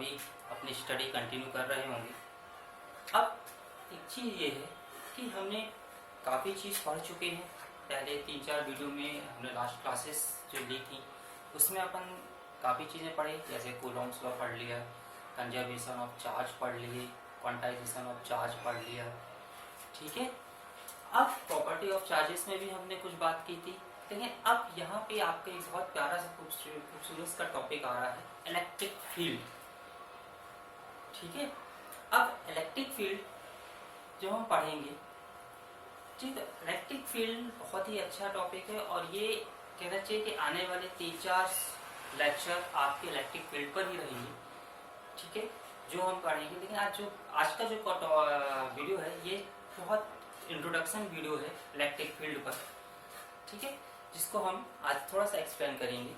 अभी अपनी study continue कर रहे होंगे। अब एक चीज़ ये है कि हमने काफ़ी चीज़ पढ़ चुके हैं। पहले 3-4 वीडियो में हमने लास्ट क्लासेस जो ली थी उसमें अपन काफ़ी चीज़ें पढ़े, जैसे कूलॉम्स लॉ पढ़ लिया, कंजर्वेशन ऑफ चार्ज पढ़ लिए, क्वांटाइजेशन ऑफ चार्ज पढ़ लिया। ठीक है, अब प्रॉपर्टी ऑफ चार्जेस में भी हमने कुछ बात की थी। लेकिन अब यहाँ पे आपका एक बहुत प्यारा सा खूबसूरत का टॉपिक आ रहा है, इलेक्ट्रिक फील्ड। ठीक है, अब इलेक्ट्रिक फील्ड जो हम पढ़ेंगे, ठीक है, इलेक्ट्रिक फील्ड बहुत ही अच्छा टॉपिक है और ये कहना चाहिए कि आने वाले 3-4 लेक्चर आपके इलेक्ट्रिक फील्ड पर ही रहेंगे। ठीक है, जो हम पढ़ेंगे। लेकिन आज का जो वीडियो है ये बहुत इंट्रोडक्शन वीडियो है इलेक्ट्रिक फील्ड पर। ठीक है, जिसको हम आज थोड़ा सा एक्सप्लेन करेंगे।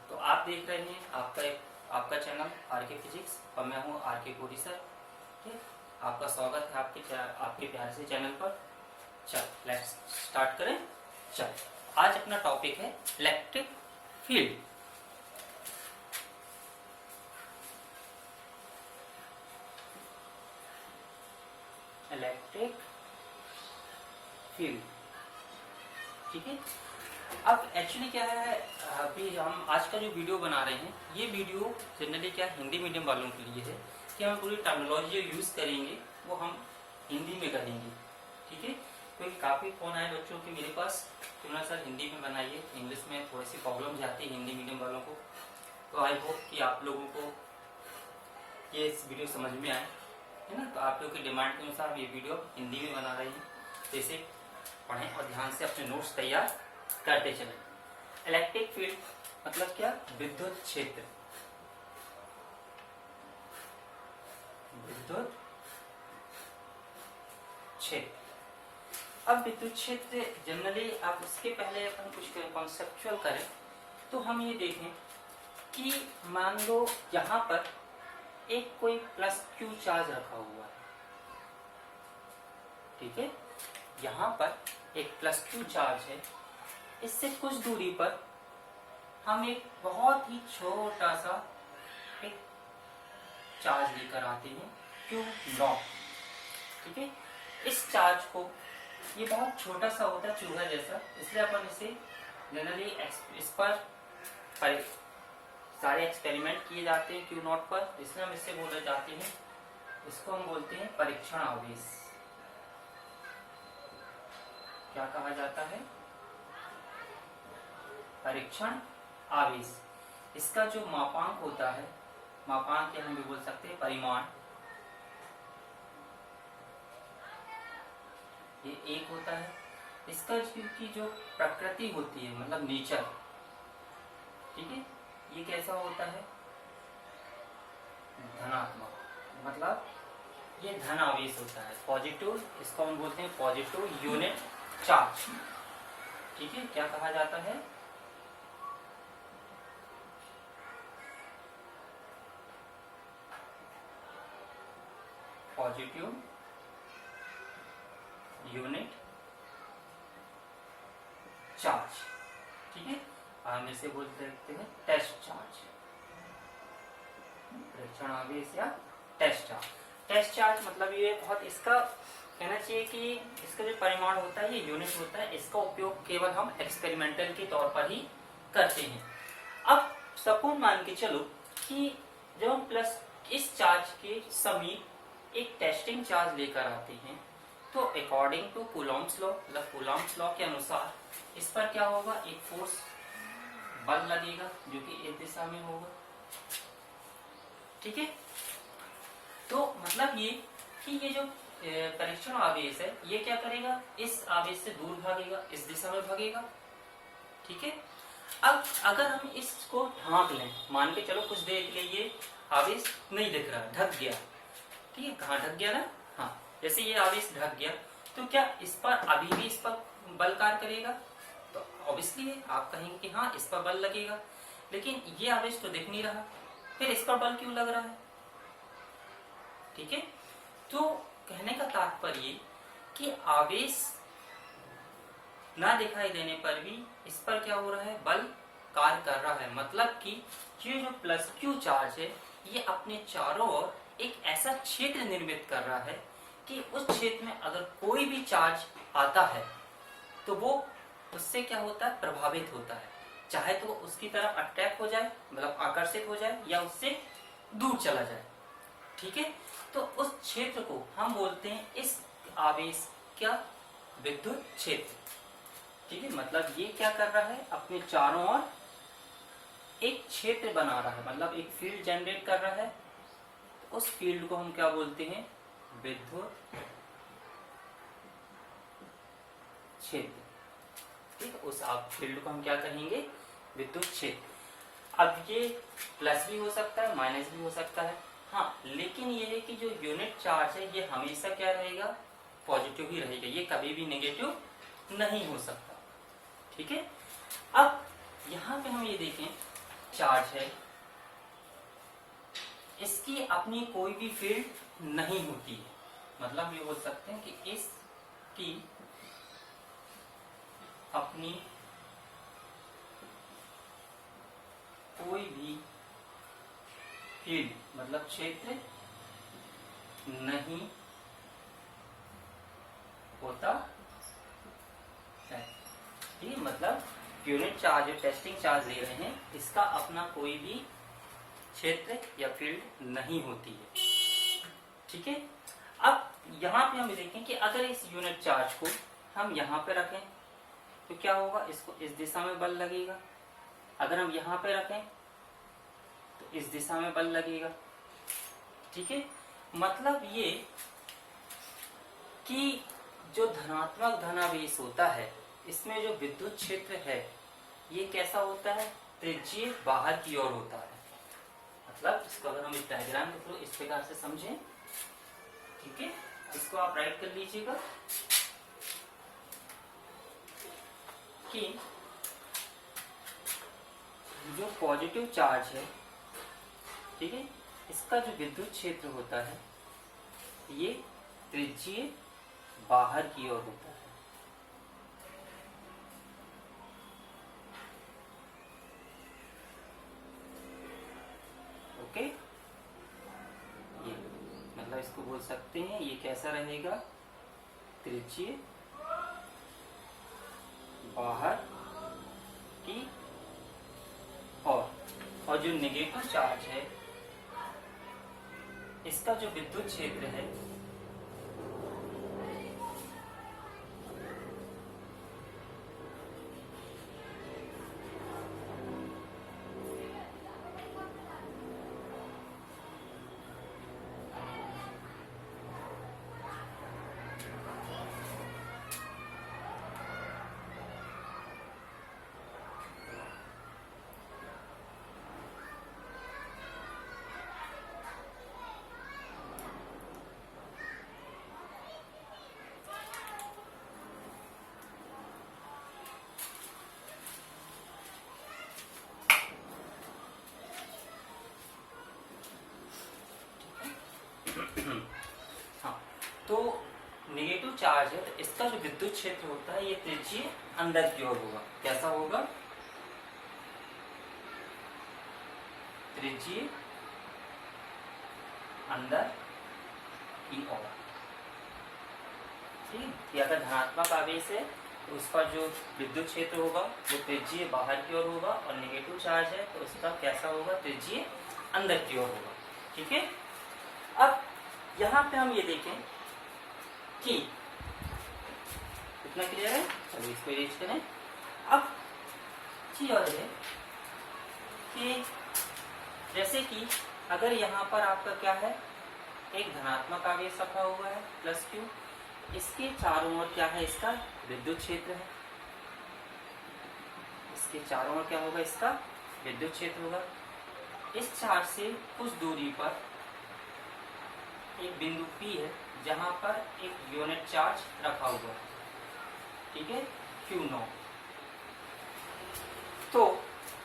तो आप देख रहे हैं आपका चैनल आरके फिजिक्स और मैं हूँ आरके कोरी सर। ठीक है, आपका स्वागत है आपके प्यारे से चैनल पर। चल लेट्स स्टार्ट करें। चल, आज अपना टॉपिक है इलेक्ट्रिक फील्ड। Electric field. ठीक है, अब एक्चुअली क्या है, अभी हम आज का जो वीडियो बना रहे हैं ये वीडियो जनरली क्या हिंदी मीडियम वालों के लिए है कि हम पूरी टर्मिनोलॉजी जो यूज़ करेंगे वो हम हिंदी में करेंगे। ठीक है, क्योंकि काफ़ी फ़ोन आए बच्चों के मेरे पास कि उन्होंने सर हिंदी में बनाइए, इंग्लिश में थोड़ी सी प्रॉब्लम जाती है हिंदी मीडियम वालों को। तो आई होप कि आप लोगों को ये इस वीडियो समझ में आए, है ना। तो आप लोग की डिमांड के अनुसार हम ये वीडियो हिंदी में बना रहे हैं, जैसे पढ़ें और ध्यान से अपने नोट्स तैयार करते चलें। इलेक्ट्रिक फील्ड मतलब क्या? विद्युत क्षेत्र। विद्युत क्षेत्र। अब विद्युत क्षेत्र जनरली आप उसके पहले अपन कुछ कॉन्सेप्चुअल करें तो हम ये देखें कि मान लो यहाँ पर एक कोई प्लस क्यू चार्ज रखा हुआ है। ठीक है, यहाँ पर एक प्लस क्यू चार्ज है। इससे कुछ दूरी पर हम एक बहुत ही छोटा सा एक चार्ज लेकर आते हैं, क्यू नॉट। ठीक है, इस चार्ज को, ये बहुत छोटा सा होता है चूहा जैसा, इसलिए अपन इसे जनरली इस पर सारे एक्सपेरिमेंट किए जाते हैं क्यू नॉट पर, इसलिए हम इससे बोले जाते हैं, इसको हम बोलते हैं परीक्षण आवेश। क्या कहा जाता है? परीक्षण आवेश। इसका जो मापांक होता है, मापांक या हम भी बोल सकते हैं परिमाण, ये 1 होता है। इसका की जो प्रकृति होती है, मतलब नेचर, ठीक है, ये कैसा होता है? धनात्मक, मतलब ये धन आवेश होता है, पॉजिटिव। इसको हम बोलते हैं पॉजिटिव यूनिट चार्ज। ठीक है, क्या कहा जाता है? Positive unit charge. ठीक है, हम इसे बोल सकते हैं टेस्ट चार्ज, परीक्षण आवेश या टेस्ट चार्ज। टेस्ट चार्ज मतलब ये बहुत, इसका कहना चाहिए कि इसका जो परिमाण होता है ये यूनिट होता है। इसका उपयोग केवल हम एक्सपेरिमेंटल के तौर पर ही करते हैं। अब सपोज मान के चलो कि जब हम प्लस इस चार्ज के समीप एक टेस्टिंग चार्ज लेकर आते हैं तो अकॉर्डिंग टू कूलॉम्स लॉ, मतलब कूलॉम्स लॉ के अनुसार इस पर क्या होगा? एक फोर्स बल लगेगा जो कि इस दिशा में होगा। ठीक है, तो मतलब ये कि ये जो परीक्षण आवेश है ये क्या करेगा? इस आवेश से दूर भागेगा, इस दिशा में भागेगा। ठीक है, अब अगर हम इसको ढांक लें, मान के चलो कुछ देर के लिए ये आवेश नहीं दिख रहा, ढक गया। ठीक है, कहाँ ढक गया ना? हाँ, जैसे ये आवेश ढक गया तो क्या इस पर अभी भी इस पर बल कार्य करेगा? तो ऑब्वियसली आप कहेंगे कि हाँ, इस पर बल लगेगा, लेकिन ये आवेश तो दिख नहीं रहा, फिर इस पर बल क्यों लग रहा है? ठीक है, तो कहने का तात्पर्य कि आवेश ना दिखाई देने पर भी इस पर क्या हो रहा है? बल कार्य कर रहा है। मतलब कि ये जो प्लस क्यू चार्ज है ये अपने चारों ओर एक ऐसा क्षेत्र निर्मित कर रहा है कि उस क्षेत्र में अगर कोई भी चार्ज आता है तो वो उससे क्या होता है, प्रभावित होता है, चाहे तो वो उसकी तरफ अट्रैक्ट हो जाए, मतलब आकर्षित हो जाए, या उससे दूर चला जाए। ठीक है, तो उस क्षेत्र को हम बोलते हैं इस आवेश का विद्युत क्षेत्र। ठीक है, मतलब ये क्या कर रहा है, अपने चारों ओर एक क्षेत्र बना रहा है, मतलब एक फील्ड जनरेट कर रहा है। तो उस फील्ड को हम क्या बोलते हैं, विद्युत क्षेत्र। ठीक है, उस आप फील्ड को हम क्या कहेंगे, विद्युत क्षेत्र। अब ये प्लस भी हो सकता है, माइनस भी हो सकता है। हाँ, लेकिन ये है कि जो यूनिट चार्ज है ये हमेशा क्या रहेगा, पॉजिटिव ही रहेगा, ये कभी भी नेगेटिव नहीं हो सकता। ठीक है, अब यहाँ पे हम ये देखें, चार्ज है, इसकी अपनी कोई भी फील्ड नहीं होती है, मतलब ये बोल सकते हैं कि इसकी अपनी कोई भी फील्ड, मतलब क्षेत्र नहीं होता है। ठीक है, मतलब यूनिट चार्ज, टेस्टिंग चार्ज ले रहे हैं, इसका अपना कोई भी क्षेत्र या फील्ड नहीं होती है। ठीक है, अब यहाँ पे हम देखें कि अगर इस यूनिट चार्ज को हम यहाँ पे रखें तो क्या होगा, इसको इस दिशा में बल लगेगा। अगर हम यहाँ पे रखें तो इस दिशा में बल लगेगा। ठीक है, मतलब ये कि जो धनात्मक धनावेश होता है, इसमें जो विद्युत क्षेत्र है ये कैसा होता है, त्रिज्यीय बाहर की ओर होता है। मतलब इसको अगर हम इस डायग्राम के थ्रू इस प्रकार से समझें, ठीक है, इसको आप राइट कर लीजिएगा कि जो पॉजिटिव चार्ज है, ठीक है, इसका जो विद्युत क्षेत्र होता है ये त्रिज्यीय बाहर की ओर होता है। ओके, ये मतलब इसको बोल सकते हैं, ये कैसा रहेगा, त्रिज्यीय बाहर की ओर। और जो नेगेटिव चार्ज है, इसका जो विद्युत क्षेत्र है हाँ, तो नेगेटिव चार्ज है तो इसका जो विद्युत क्षेत्र होता है ये त्रिज्यीय अंदर की ओर होगा। कैसा होगा, त्रिज्यीय अंदर की ओर। ठीक, ये अगर धनात्मक आवेश है तो उसका जो विद्युत क्षेत्र होगा वो त्रिज्यीय बाहर की ओर होगा, और नेगेटिव चार्ज है तो उसका कैसा होगा, त्रिज्यीय अंदर की ओर होगा। ठीक है, अब यहाँ पे हम ये देखें कि कितना क्लियर है, चलिए इसको इरेज करें। अब चीज और है कि जैसे कि अगर यहाँ पर आपका क्या है, एक धनात्मक आवेश रखा हुआ है प्लस क्यू, इसके चारों ओर क्या है, इसका विद्युत क्षेत्र है, इसके चारों ओर क्या होगा, इसका विद्युत क्षेत्र होगा। इस चार्ज से कुछ दूरी पर एक बिंदु P है जहां पर एक यूनिट चार्ज रखा हुआ है, ठीक है, Q0। तो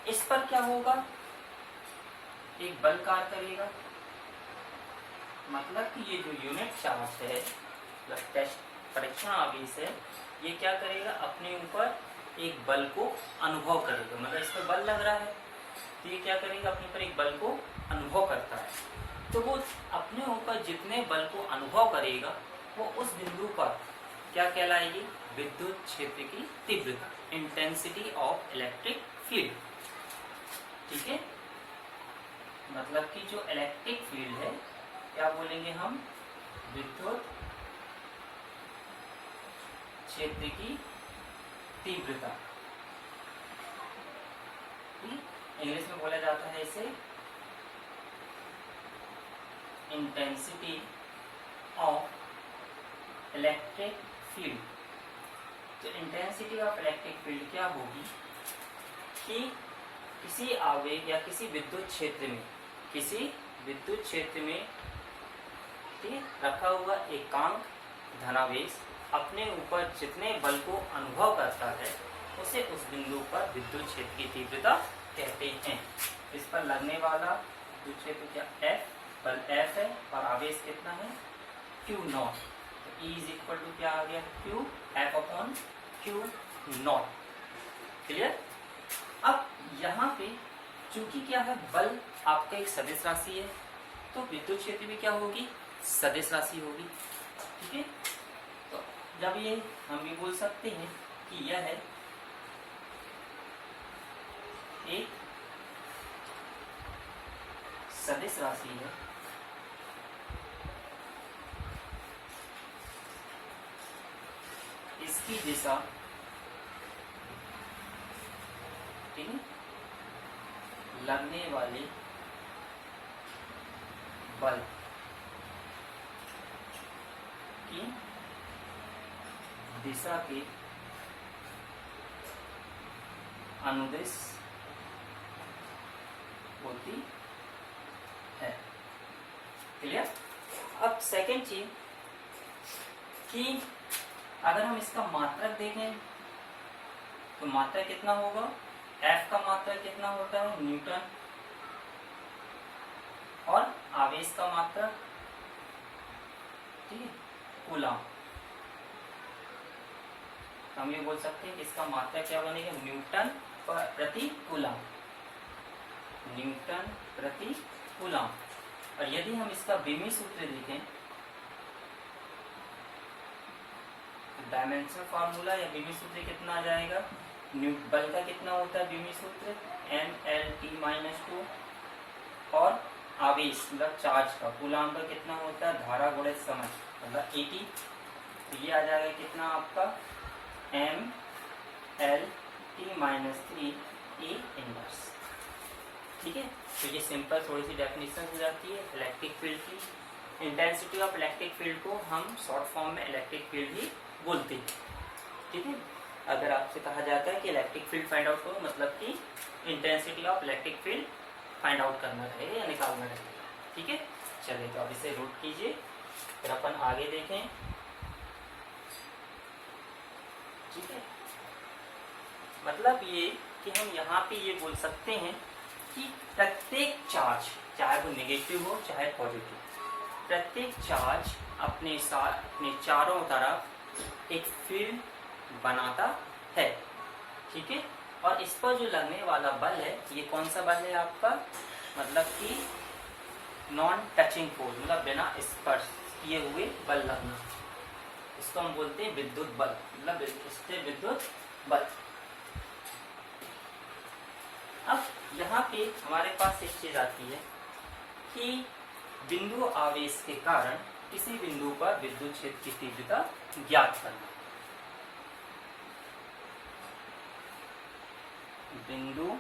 इस पर क्या होगा, एक बल कार्य करेगा, मतलब कि ये जो यूनिट चार्ज है प्लस टेस्ट परीक्षण आवेश है, ये क्या करेगा, अपने ऊपर एक बल को अनुभव करेगा। मतलब इस पर बल लग रहा है तो ये क्या करेगा, अपने ऊपर एक बल को अनुभव करता है, तो वो अपने ऊपर जितने बल को अनुभव करेगा वो उस बिंदु पर क्या कहलाएगी? विद्युत क्षेत्र की तीव्रता, इंटेंसिटी ऑफ इलेक्ट्रिक फील्ड। ठीक है, मतलब कि जो इलेक्ट्रिक फील्ड है क्या बोलेंगे हम? विद्युत क्षेत्र की तीव्रता। इंग्लिश में बोला जाता है इसे इंटेंसिटी ऑफ इलेक्ट्रिक फील्ड। तो इंटेंसिटी ऑफ इलेक्ट्रिक फील्ड क्या होगी कि किसी आवेग या किसी विद्युत क्षेत्र में, किसी विद्युत क्षेत्र में रखा हुआ एकांक धनावेश अपने ऊपर जितने बल को अनुभव करता है उसे उस बिंदु पर विद्युत क्षेत्र की तीव्रता कहते हैं। इस पर लगने वाला विद्युत क्षेत्र क्या? F, बल F है और आवेश कितना है? Q not. तो E इज इक्वल टू क्या आ गया? Q F upon Q not. Clear? अब यहाँ पे चूंकि क्या है, बल आपका एक सदिश राशि है, तो विद्युत क्षेत्र भी क्या होगी? सदिश राशि होगी। ठीक है, तो जब ये हम भी बोल सकते हैं कि यह है एक सदिश राशि है, इसकी दिशा, ठीक है, लगने वाले बल की दिशा के अनुदिश होती है। क्लियर? अब सेकंड चीज कि अगर हम इसका मात्रक देखें तो मात्रक कितना होगा? F का मात्रक कितना होता है? न्यूटन। और आवेश का मात्रक, ठीक है, कूलम। हम ये बोल सकते हैं कि इसका मात्रक क्या बनेगा? न्यूटन प्रति कूलम, न्यूटन प्रति कूलम। और यदि हम इसका बीमी सूत्र देखें, डायमेंशनल फार्मूला या बीमी सूत्र कितना आ जाएगा? बल का कितना होता है बीमी सूत्र? N/L/T-2। और आवेश मतलब चार्ज का, कूलम का कितना होता है? धारा गुणित समय मतलब 80। तो ये आ जाएगा कितना आपका? M/L/T-3 A inverse. ठीक है, तो ये सिंपल थोड़ी सी डेफिनेशन हो जाती है इलेक्ट्रिक फील्ड की। इंटेंसिटी ऑफ इलेक्ट्रिक फील्ड को हम शॉर्ट फॉर्म में इलेक्ट्रिक फील्ड ही बोलते हैं। ठीक है, अगर आपसे कहा जाता है कि इलेक्ट्रिक फील्ड फाइंड आउट करो, मतलब कि intensity of electric field find out करना रहेगा या निकालना रहेगा। ठीक है, चलिए तो अब इसे रूट कीजिए, फिर अपन आगे देखें। ठीक है, मतलब ये कि हम यहाँ पे ये बोल सकते हैं कि प्रत्येक चार्ज, चाहे वो नेगेटिव हो चाहे पॉजिटिव, प्रत्येक चार्ज अपने साथ अपने चारों तरफ एक फील्ड बनाता है। ठीक है, और इस पर जो लगने वाला बल है, ये कौन सा बल है आपका? मतलब कि नॉन टचिंग फोर्स, मतलब बिना स्पर्श किए हुए बल लगना, इसको हम बोलते हैं विद्युत बल, मतलब स्थिर विद्युत बल। अब यहाँ पे हमारे पास एक चीज आती है कि बिंदु आवेश के कारण किसी बिंदु पर विद्युत क्षेत्र की तीव्रता ज्ञात करना। बिंदु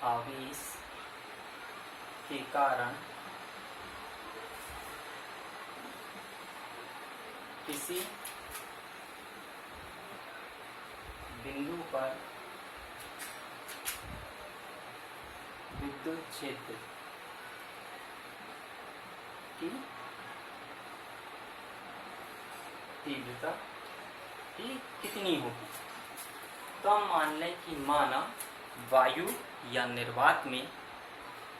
आवेश के कारण किसी बिंदु पर विद्युत क्षेत्र की तीव्रता कितनी होगी? तो हम मान लें कि माना वायु या निर्वात में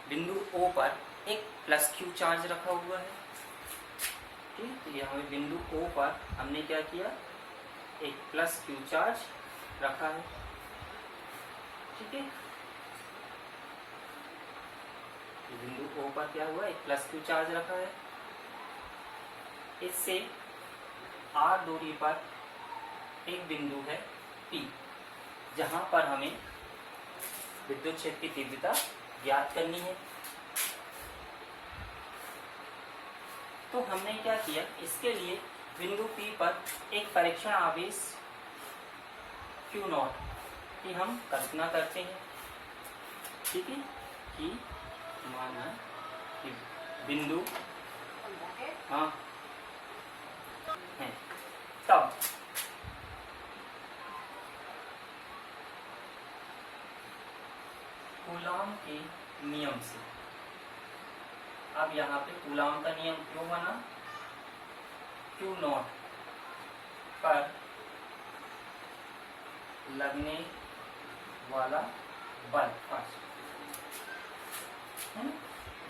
बिंदु O पर एक प्लस Q चार्ज रखा हुआ है। ठीक, तो यहाँ बिंदु O पर हमने क्या किया? एक प्लस Q चार्ज रखा है। ठीक है, बिंदु O पर क्या हुआ, एक प्लस Q चार्ज रखा है। इससे R दूरी पर एक बिंदु है P, जहां पर हमें विद्युत क्षेत्र की तीव्रता ज्ञात करनी है। तो हमने क्या किया, इसके लिए बिंदु P पर एक परीक्षण आवेश Q0 की हम कल्पना करते हैं। ठीक है, कि माना कि बिंदु हाँ है, तब कूलाम के नियम से, अब यहाँ पे कूलाम का नियम क्यों बना, Q0 पर लगने वाला बल फर्स्ट,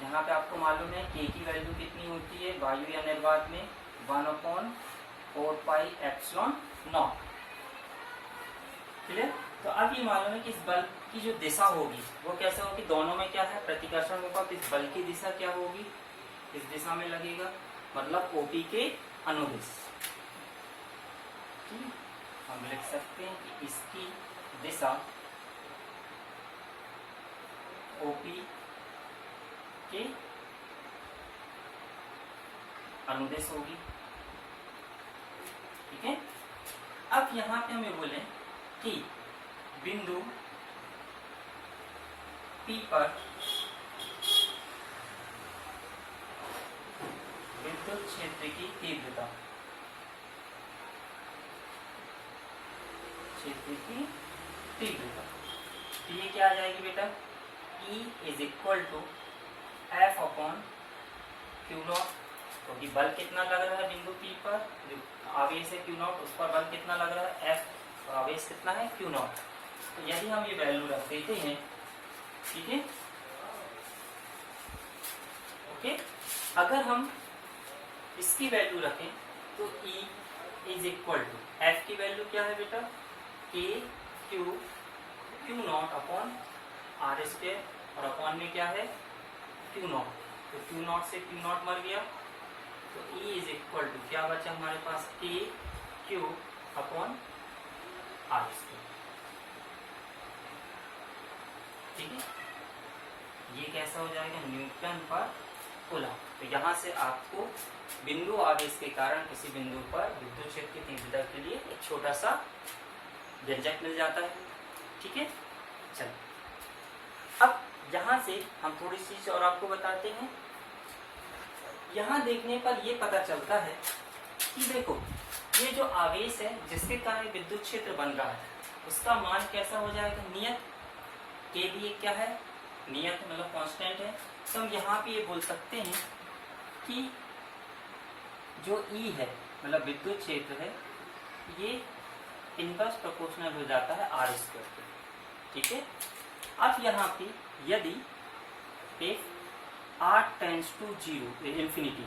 यहाँ पे आपको मालूम है K की वैल्यू कितनी होती है वायु या निर्वात में, 1/4πε0। क्लियर। तो अब ये मालूम है कि इस बल की जो दिशा होगी वो कैसे होगी, दोनों में क्या है प्रतिकर्षण होगा, तो इस बल की दिशा क्या होगी, इस दिशा में लगेगा, मतलब OP के अनुदिश। हम लिख सकते हैं कि इसकी दिशा OP के अनुदिश होगी। ठीक है, अब यहाँ पे हमें बोले कि बिंदु P पर विद्युत क्षेत्र की तीव्रता, तो ये क्या आ जाएगी बेटा, E is equal to F upon Q0, क्योंकि बल कितना लग रहा है बिंदु P पर, जो आवेश है Q0 उस पर बल कितना लग रहा है F, आवेश कितना है Q0। तो यदि हम ये वैल्यू रख देते हैं, ठीक है, ओके, अगर हम इसकी वैल्यू रखें तो E is equal to F की वैल्यू क्या है बेटा, Q0 अपॉन R², और अपॉन में क्या है Q0, तो Q0 से Q0 मर गया, तो E इज इक्वल टू क्या बचा हमारे पास, KQ अपॉन R²। ठीक है, ये कैसा हो जाएगा, न्यूटन पर कूलम। तो यहाँ से आपको बिंदु आवेश के कारण किसी बिंदु पर विद्युत क्षेत्र की तीव्रता के लिए एक छोटा सा व्यंजक मिल जाता है। ठीक है, चलो अब यहाँ से हम थोड़ी सी चीज और आपको बताते हैं। यहाँ देखने पर ये पता चलता है कि देखो ये जो आवेश है जिसके कारण विद्युत क्षेत्र बन रहा है उसका मान कैसा हो जाएगा, नियत, के भी एक क्या है नियत, मतलब कांस्टेंट है। तो हम यहाँ पे ये बोल सकते हैं कि जो E है मतलब विद्युत क्षेत्र है ये इनवर्स प्रोपोर्शनल हो जाता है R² के। ठीक है, अब यहाँ पे यदि if R टेंड्स टू 0 इंफिनिटी,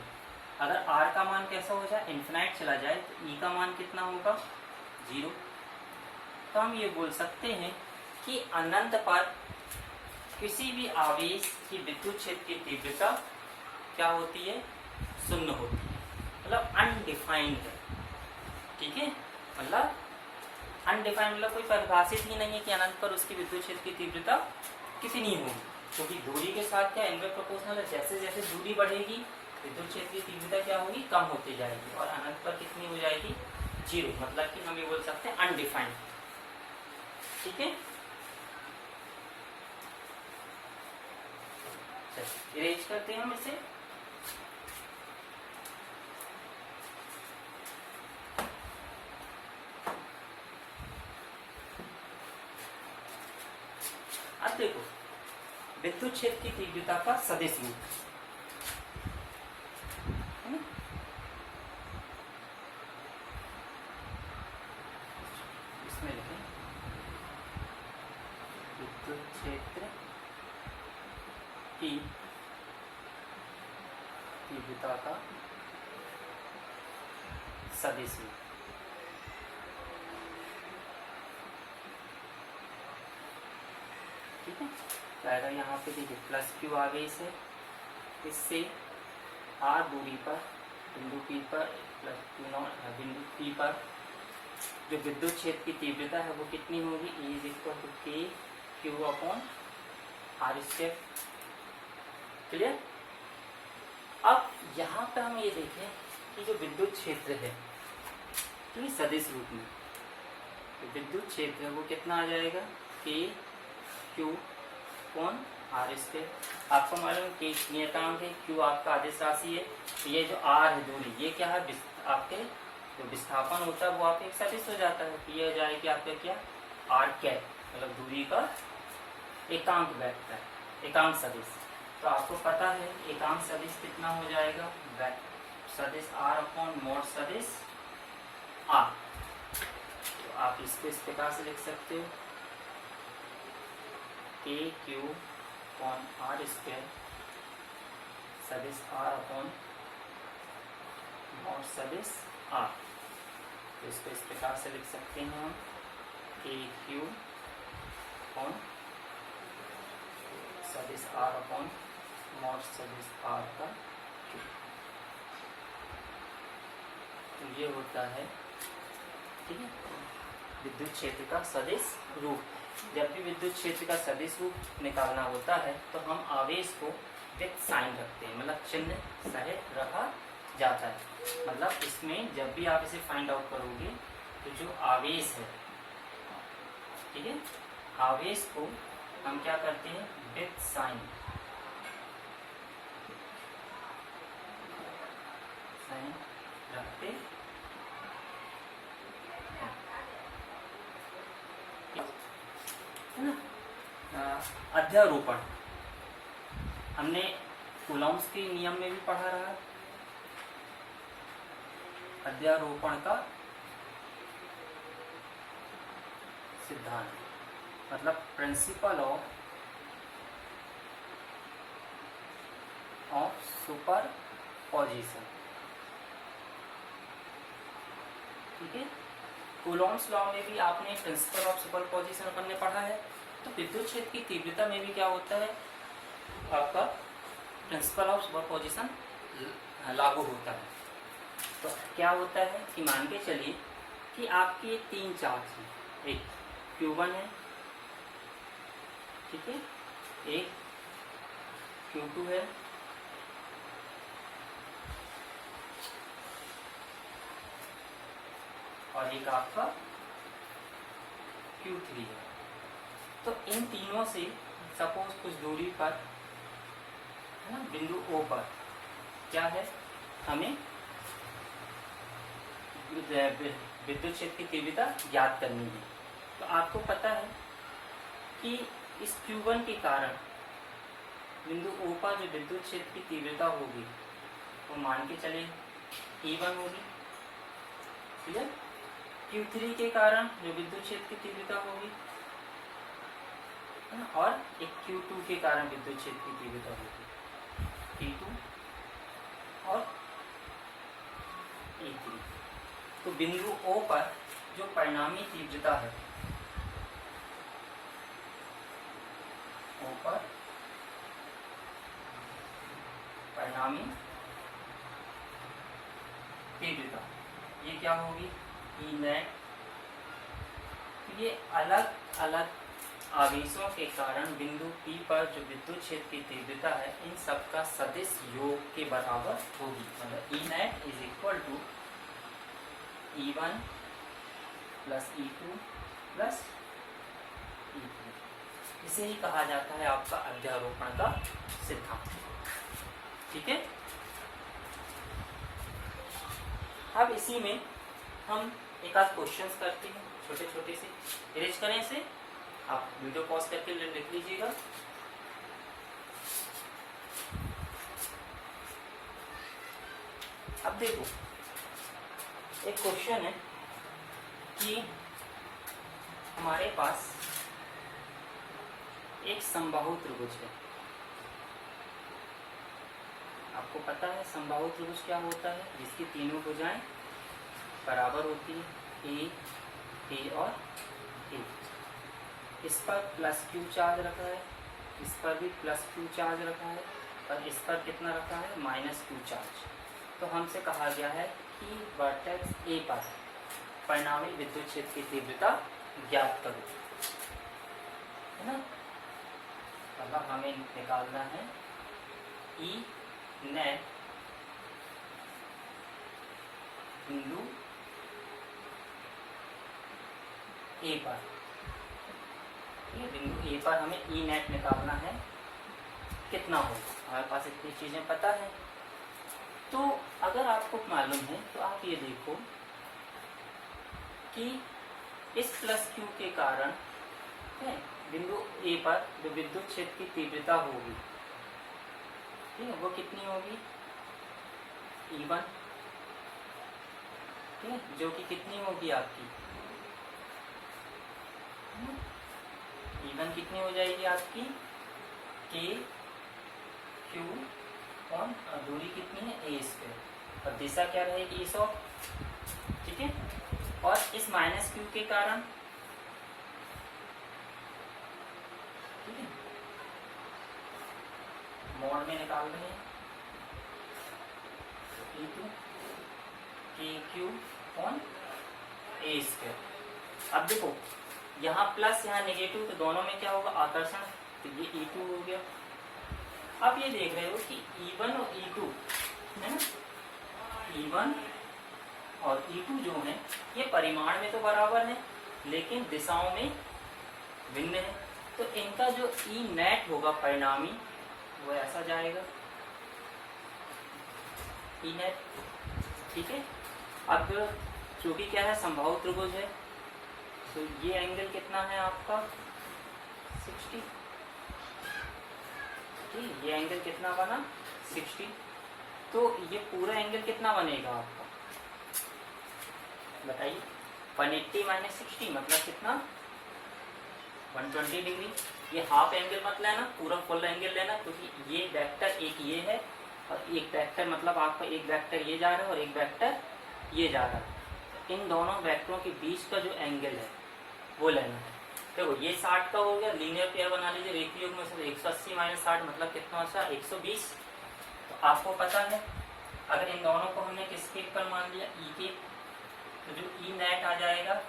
अगर R का मान कैसा हो जाए इन्फिनाइट चला जाए तो E का मान कितना होगा 0। तो हम ये बोल सकते हैं कि अनंत पर किसी भी आवेश की विद्युत क्षेत्र की तीव्रता क्या होती है, शून्य होती है, मतलब अनडिफाइंड है। ठीक है, मतलब अनडिफाइंड मतलब कोई परिभाषित ही नहीं है कि अनंत पर उसकी विद्युत क्षेत्र की तीव्रता कितनी होगी, क्योंकि दूरी के साथ क्या इनवर्स प्रोपोर्शनल है, जैसे जैसे दूरी बढ़ेगी विद्युत क्षेत्र की तीव्रता क्या होगी, कम होती जाएगी, और अनंत पर कितनी हो जाएगी 0, मतलब कि हम ये बोल सकते हैं अनडिफाइंड। ठीक है, इरेज करते हैं हम इसे। अब देखो विद्युत क्षेत्र की तीव्रता का सदिश रूप, इसमें लिखें विद्युत क्षेत्र की तीव्रता का सदिश रूप। ठीक है। तो आएगा यहाँ पे देखिए प्लस क्यू आवेश है, इससे आर दूरी पर बिंदु पी पर प्लस क्यू नॉट बिंदु पी पर जो विद्युत क्षेत्र की तीव्रता है वो कितनी होगी, E is equal to K Q upon R square. Clear. अब यहाँ पे हम ये देखें कि जो विद्युत क्षेत्र है तो सदिश रूप में तो विद्युत क्षेत्र है वो कितना आ जाएगा, के क्यू अपॉन आर स्क्वायर। आपको मालूम है कि नियतांक है, क्यू आपका आदेश राशि है, तो ये जो आर है दूरी ये क्या है, आपके जो विस्थापन होता है वो आपके एक सदिश हो जाता है। तो ये हो जाएगी आपका क्या, आर कैप, मतलब दूरी का एकांक वेक्टर, एकांक सदिश। तो आपको पता है एकांक सदिश कितना हो जाएगा, सदिश आर अपॉन मोड सदिश आर। तो आप इसको इस प्रकार से लिख सकते हो, के क्यू अपॉन आर स्क्वायर सदिश आर अपॉन मोड सदिश आर। तो इसको इस प्रकार से लिख सकते हैं हम, के क्यू अपॉन सदिश आर अपॉन मोड सदिश आर का क्यू। तो ये होता है, ठीक है, विद्युत क्षेत्र का सदिश रूप। जब भी विद्युत क्षेत्र का सदिश रूप निकालना होता है तो हम आवेश को विथ साइन रखते हैं, मतलब चिन्ह सहित रखा जाता है। मतलब इसमें जब भी आप इसे फाइंड आउट करोगे तो जो आवेश है, ठीक है, आवेश को हम क्या करते हैं, विथ साइन रखते हैं। अध्यारोपण हमने कूलॉम्स के नियम में भी पढ़ा रहा है। अध्यारोपण का सिद्धांत मतलब प्रिंसिपल ऑफ सुपरपोजिशन, ठीक है। कूलॉम्स लॉ में भी आपने प्रिंसिपल ऑफ सुपरपोजिशन अपन ने पढ़ा है। तो विद्युत क्षेत्र की तीव्रता में भी क्या होता है, आपका प्रिंसिपल ऑफ सुपरपोजिशन लागू होता है। तो क्या होता है कि मान के चलिए कि आपके 3 चार्ज हैं, एक Q1 है, ठीक है, एक Q2 है और एक आपका Q3 है। तो इन तीनों से सपोज कुछ दूरी पर है ना, बिंदु O पर क्या है, हमें विद्युत क्षेत्र की तीव्रता ज्ञात करनी है। तो आपको पता है कि इस Q1 के कारण बिंदु O पर जो विद्युत क्षेत्र की तीव्रता होगी वो मान के चले E1 होगी, ठीक है। Q3 के कारण जो विद्युत क्षेत्र की तीव्रता होगी और एक Q2 के कारण विद्युत क्षेत्र की तीव्रता होगी, T2 और E3। तो बिंदु O पर जो परिणामी तीव्रता है, O पर परिणामी तीव्रता ये क्या होगी, E नेट। ये अलग अलग आवेशों के कारण बिंदु P पर जो विद्युत क्षेत्र की तीव्रता है इन सब का सदिश योग के बराबर होगी। मतलब E net is equal to E1 plus E2 plus E3। इसे ही कहा जाता है आपका अध्यारोपण का सिद्धांत, ठीक है। अब इसी में हम एक आध क्वेश्चंस करते हैं, छोटे छोटे से। इरेज करें इसे, आप वीडियो पॉज करके लिख लीजिएगा। अब देखो एक क्वेश्चन है कि हमारे पास एक समबाहु त्रिभुज है। आपको पता है समबाहु त्रिभुज क्या होता है, जिसकी तीनों भुजाएं बराबर होती है, ए और ए। इस पर प्लस क्यू चार्ज रखा है, इस पर भी प्लस क्यू चार्ज रखा है और इस पर कितना रखा है, माइनस क्यू चार्ज। तो हमसे कहा गया है कि वर्टेक्स ए पर परिणामी विद्युत क्षेत्र की तीव्रता ज्ञात करो, है ना। मतलब हमें निकालना है ई नेट बिंदु ए पर, बिंदु ए पर हमें ई नेट निकालना है, कितना होगा। हमारे पास इतनी चीजें पता है। तो अगर आपको मालूम है तो आप ये देखो कि इस प्लस क्यू के कारण है बिंदु ए पर जो विद्युत क्षेत्र की तीव्रता होगी, ठीक है, वो कितनी होगी, E1, ठीक है, जो कि कितनी होगी आपकी, E1 कितनी हो जाएगी आपकी, के क्यू ऑन, और दूरी कितनी है, ए स्क्वायर, और दिशा क्या रहेगी, इस ऑफ, ठीक है। और इस माइनस क्यू के कारण, ठीक है, मोड में निकाल रहे हैं, E2 के क्यू ऑन ए स्क्वायर। अब देखो यहाँ प्लस यहाँ नेगेटिव, तो दोनों में क्या होगा, आकर्षण, तो ये E2 हो गया। अब ये देख रहे हो कि E1 और E2 है ना, E1 और E2 जो है ये परिमाण में तो बराबर है लेकिन दिशाओं में भिन्न है। तो इनका जो ई नेट होगा परिणामी वो ऐसा जाएगा, ई नेट, ठीक है। अब चूंकि क्या है, संभाव त्रिभुज है, तो ये एंगल कितना है आपका, 60, ठीक, ये एंगल कितना बना, 60। तो ये पूरा एंगल कितना बनेगा आपका, बताइए, 180 माइनस 60 मतलब कितना, 120 डिग्री। ये हाफ एंगल मत लेना, पूरा फुल एंगल लेना, क्योंकि ये वेक्टर एक ये है और एक वेक्टर, मतलब आपका एक वेक्टर ये जा रहा है और एक वेक्टर ये जा रहा है। इन दोनों वेक्टरों के बीच का जो एंगल है वो लेना है। देखो ये 60 का हो गया, लीनियर पेयर बना लीजिए, रेखीय योग में से 180 माइनस 60 मतलब कितना होता है, 120। तो आपको पता है अगर इन दोनों को हमने किसके पर मान लिया, ई के, तो जो ई नेट आ जाएगा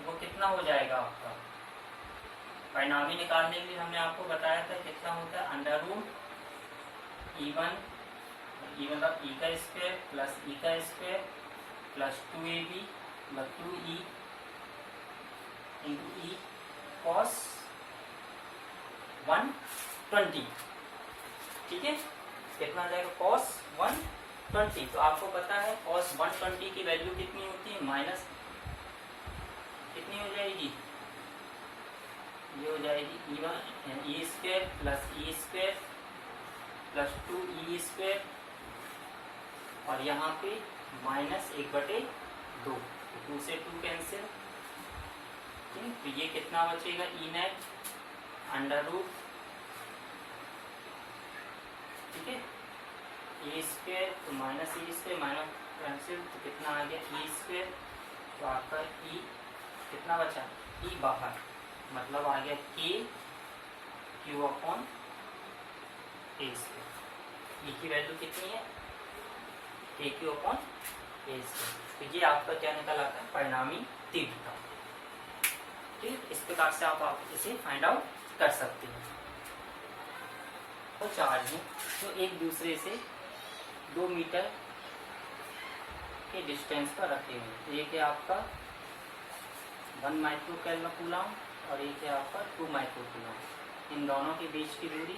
वो कितना हो जाएगा आपका, परिणामी निकालने के लिए हमने आपको बताया था कितना होता है, अंडर रूट E1 मतलब ई का स्क्वायर प्लस ई का स्क्वायर प्लस 2ab मतलब 2e इंटू ई कॉस 120, ठीक है, कितना आ जाएगा, कॉस 120। तो आपको पता है कॉस 120 की वैल्यू कितनी होती है, माइनस कितनी हो जाएगी, ये हो जाएगी E1 E square plus E square plus 2e square और यहाँ पे माइनस 1/2, 2 से 2 कैंसिल, ठीक, तो ये कितना बचेगा, ई नेट अंडर रूट, ठीक है, ए स्क्वायर तो minus E square minus cancel, तो कितना आ गया, ई स्क्वायर, तो आपका ई कितना बचा, ई बाहर, मतलब आ गया के क्यू अपॉन ए स्क्वायर। ई की वैल्यू कितनी है, के क्यू अपॉन ए स्क्वायर। तो ये आपका क्या निकल आता है, परिणामी तीव्रता, ठीक। इस प्रकार से आप इसे फाइंड आउट कर सकते हैं। तो चार्ज है तो एक दूसरे से 2 मीटर के डिस्टेंस पर रखे हुए, एक है आपका 1 माइक्रोकूलम और एक है आपका 2 माइक्रोकूलम। इन दोनों के बीच की दूरी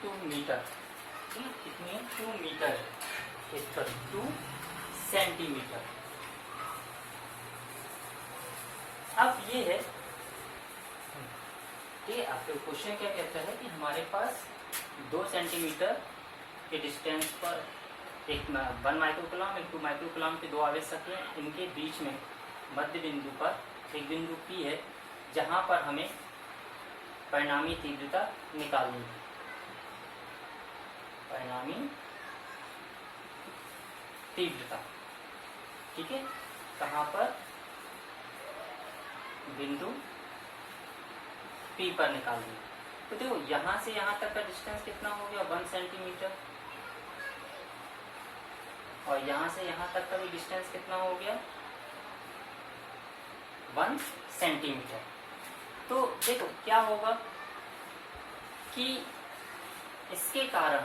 2 मीटर, कितनी है, 2 मीटर है, इस पर 2 सेंटीमीटर। अब ये है कि आपके क्वेश्चन क्या कहता है कि हमारे पास 2 सेंटीमीटर के डिस्टेंस पर एक 1 माइक्रोकूलम एक 2 माइक्रोकूलम के 2 आवेश रखे हैं, इनके बीच में मध्य बिंदु पर एक बिंदु P है जहां पर हमें परिणामी तीव्रता निकालनी है, परिणामी तीव्रता, ठीक है, कहाँ पर, बिंदु P पर निकाल दिया। तो देखो यहाँ से यहाँ तक का डिस्टेंस कितना हो गया 1 सेंटीमीटर, और यहाँ से यहाँ तक का भी डिस्टेंस कितना हो गया 1 सेंटीमीटर। तो देखो क्या होगा कि इसके कारण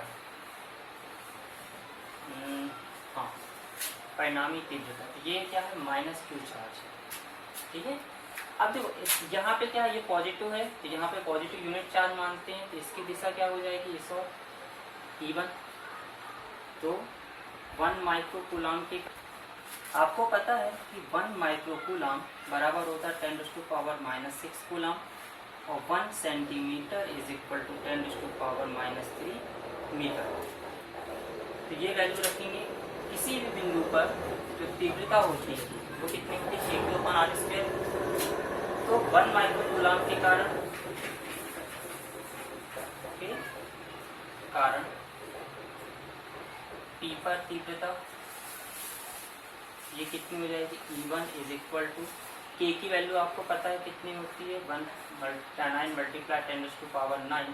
हाँ परिणामी तीव्रता, ये क्या है -q चार्ज है, ठीक है। अब देखो यहाँ पे क्या है, ये पॉजिटिव है, तो यहाँ पे पॉजिटिव यूनिट चार्ज मानते हैं, तो इसकी दिशा क्या हो जाएगी इस और E1। तो 1 माइक्रोकूलम की, आपको पता है कि 1 माइक्रोकूलम बराबर होता है 10⁻⁻6 कूलम, और 1 centimetre is equal to 10⁻³ metre. तो ये वैल्यू रखेंगे। किसी भी बिंदु पर जो तीव्रता होती है वो कितनी होती है, q/r²। तो 1 माइक्रोकूलम के कारण P पर तीव्रता ये कितनी हो जाएगी, E1 is equal to K की वैल्यू आपको पता है कितनी होती है 9 × 10⁻⁹,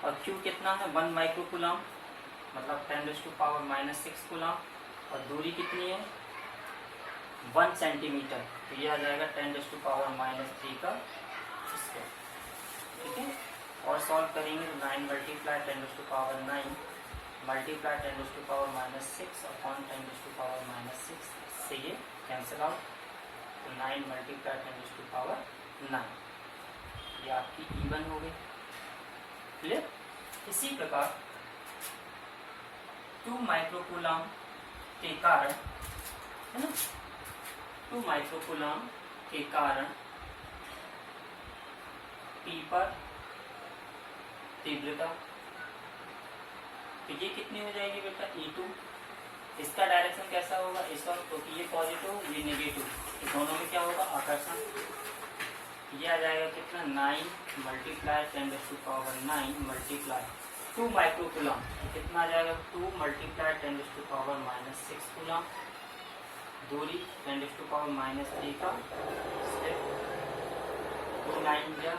और Q कितना है 1 माइक्रोकूलम मतलब 10⁻⁻6 कूलम, और दूरी कितनी है 1 सेंटीमीटर, तो ये आ जाएगा 10⁻³ का स्क्वायर, ठीक है। और सॉल्व करेंगे 9 × 10⁻⁹ मल्टीप्लाई 10⁻⁻6 अपॉन 10⁻⁻6 से ये कैंसिल आउट, तो 9 × 10⁻⁹ ये आपकी E1 हो गई, क्लियर। इसी प्रकार 2 माइक्रोकूलम के कारण, है ना, 2 माइक्रोकूलम के कारण P पर तीव्रता, तो ये कितनी हो जाएगी बेटा E2। इसका डायरेक्शन कैसा होगा इस और, क्योंकि ये पॉजिटिव ये नेगेटिव, तो दोनों में क्या होगा आकर्षण। ये आ जाएगा कितना 9 × 10⁻⁹ मल्टीप्लाई 2 माइक्रोकूलम, कितना आ जाएगा 2 × 10⁻⁻6 कूलम, दूरी 10⁻⁻3 का स्टेप, 2 9 जा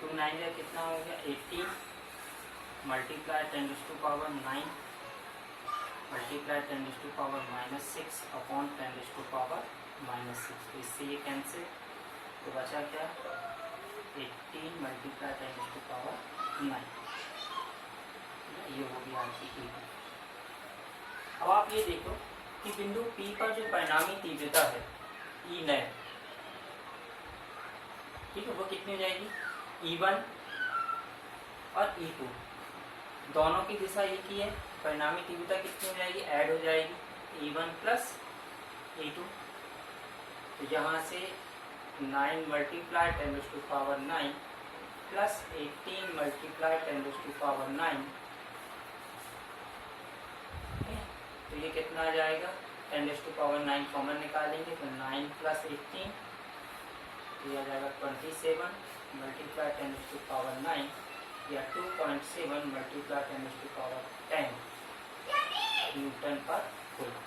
2 9 जा कितना हो गया 18 मल्टीप्लाई 10⁻⁹ मल्टीप्लाई 10⁻⁻6 अपॉन 10⁻⁻6, तो इससे ये कैंसिल, तो बचा क्या 18 मल्टीप्लाई 10⁻⁹, ये हो गया आपकी E2। अब आप ये देखो कि बिंदु P पर जो परिणामी तीव्रता है E9, ठीक है, वो कितनी हो जाएगी E1 और E2 दोनों की दिशा एक ही है, परिणामी तीव्रता कितनी हो जाएगी ऐड हो जाएगी E1 प्लस E2। तो यहाँ से 9 मल्टीप्लाई 10⁻⁹ प्लस 18 मल्टीप्लाई 10⁻⁹, तो ये कितना आ जाएगा 10⁻⁹ कॉमन निकालेंगे तो 9 प्लस 18, तो ये आ जाएगा 27 मल्टीप्लाई 10⁻⁹, या 2.7 मल्टीप्लाई 10⁻10 न्यूटन पर कूलम।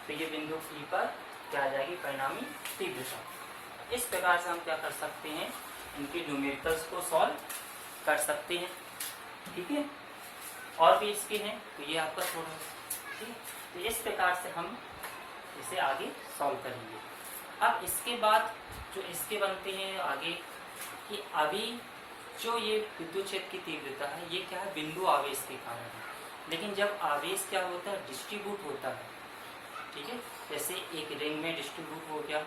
तो ये बिंदु P पर क्या आ जाएगी परिणामी तीव्रता। इस प्रकार से हम क्या कर सकते हैं, इनके न्यूमेरिकल्स को सॉल्व कर सकते हैं, ठीक है। और भी इसके हैं तो ये आपका थोड़ा, ठीक है। तो इस प्रकार से हम इसे आगे सॉल्व करेंगे। अब इसके बाद जो इसके बनते हैं आगे कि अभी जो ये विद्युत क्षेत्र की तीव्रता है ये क्या है बिंदु आवेश के कारण है, लेकिन जब आवेश क्या होता है डिस्ट्रीब्यूट होता है, ठीक है, जैसे एक रिंग में डिस्ट्रीब्यूट हो गया,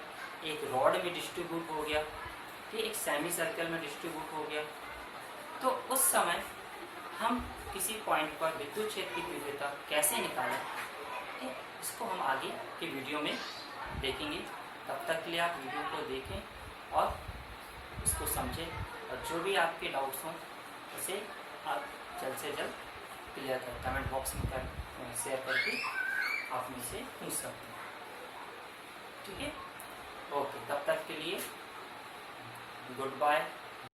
एक रॉड में डिस्ट्रीब्यूट हो गया, ठीक, एक सेमी सर्कल में डिस्ट्रीब्यूट हो गया, तो उस समय हम किसी पॉइंट पर विद्युत क्षेत्र की तीव्रता कैसे निकालें, ठीक, इसको हम आगे के वीडियो में देखेंगे। तब तक के लिए आप वीडियो को देखें और इसको समझें, और जो भी आपके डाउट्स हों उसे आप जल्द से जल्द क्लियर करें, कमेंट बॉक्स में शेयर करके आप मुझसे पूछ सकते हैं, ठीक है। ओके, तब तक के लिए गुड बाय।